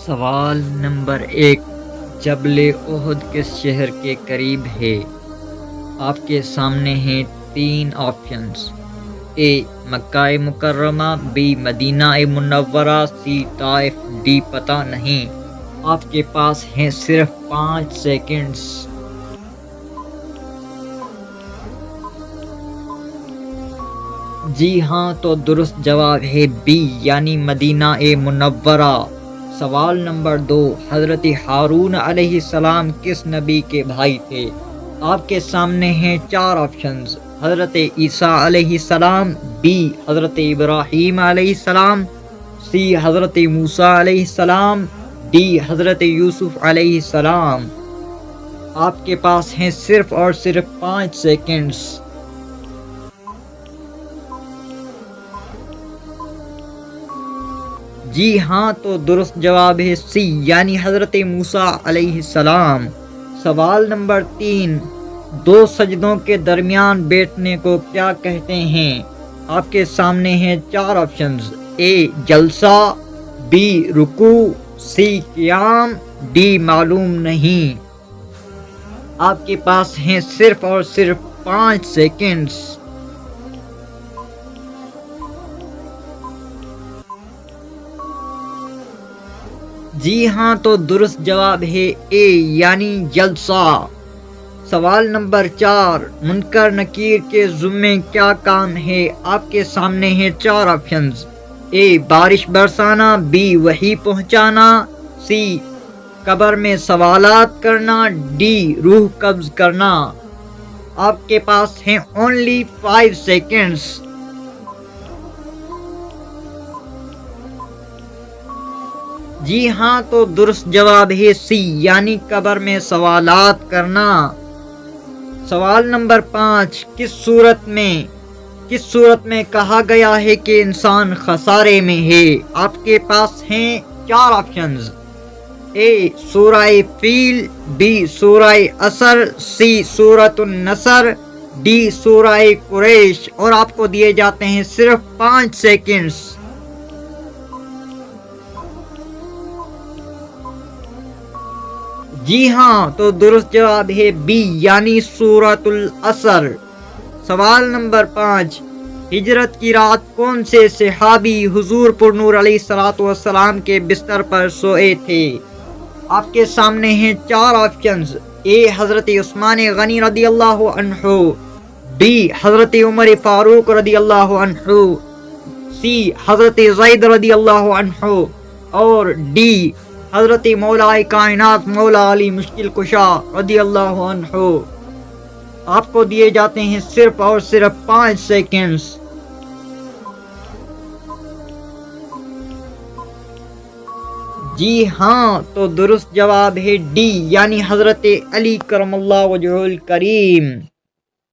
سوال نمبر 1، جبل احد کس شہر کے قریب ہے؟ آپ کے سامنے ہیں 3 آپشنز: اے مکہ مکرمہ، بی مدینہ منورہ، سی طائف، ڈی پتہ نہیں۔ آپ کے پاس ہیں صرف 5 سیکنڈز۔ جی ہاں، تو درست جواب ہے بی یعنی مدینہ منورہ۔ سوال نمبر 2، حضرت ہارون علیہ السلام کس نبی کے بھائی تھے؟ آپ کے سامنے ہیں 4 آپشنز: حضرت عیسیٰ علیہ السلام، بی حضرت ابراہیم علیہ السلام، سی حضرت موسیٰ علیہ السلام، ڈی حضرت یوسف علیہ السلام۔ آپ کے پاس ہیں صرف اور صرف 5 سیکنڈز۔ جی ہاں، تو درست جواب ہے سی یعنی حضرت موسیٰ علیہ السلام۔ سوال نمبر 3، 2 سجدوں کے درمیان بیٹھنے کو کیا کہتے ہیں؟ آپ کے سامنے ہیں 4 آپشنز: اے جلسہ، بی رکوع، سی قیام، ڈی معلوم نہیں۔ آپ کے پاس ہیں صرف اور صرف 5 سیکنڈز۔ جی ہاں، تو درست جواب ہے اے یعنی جلسہ۔ سوال نمبر 4، منکر نکیر کے ذمے کیا کام ہے؟ آپ کے سامنے ہیں 4 آپشنز: اے بارش برسانا، بی وحی پہنچانا، سی قبر میں سوالات کرنا، ڈی روح قبض کرنا۔ آپ کے پاس ہیں اونلی 5 سیکنڈز۔ جی ہاں، تو درست جواب ہے سی یعنی قبر میں سوالات کرنا۔ سوال نمبر 5، کس صورت میں کہا گیا ہے کہ انسان خسارے میں ہے؟ آپ کے پاس ہیں 4 آپشنز: اے سورہ فیل، بی سورہ عصر، سی سورۃ النصر، ڈی سورہ قریش۔ اور آپ کو دیے جاتے ہیں صرف 5 سیکنڈز۔ جی ہاں، تو درست جواب ہے بی یعنی سورۃ العصر۔ سوال نمبر 5، ہجرت کی رات کون سے صحابی حضور پر نور علیہ السلام کے بستر پر سوئے تھے؟ آپ کے سامنے ہیں 4 آپشنز: اے حضرت عثمان غنی رضی اللہ عنہ، بی حضرت عمر فاروق رضی اللہ عنہ، سی حضرت زید رضی اللہ عنہ، اور ڈی حضرت مولا کائنات مولا علی مشکل کشا رضی اللہ عنہ۔ آپ کو دیے جاتے ہیں صرف اور صرف 5 سیکنڈز۔ جی ہاں، تو درست جواب ہے ڈی یعنی حضرت علی کرم اللہ وجہہ الکریم۔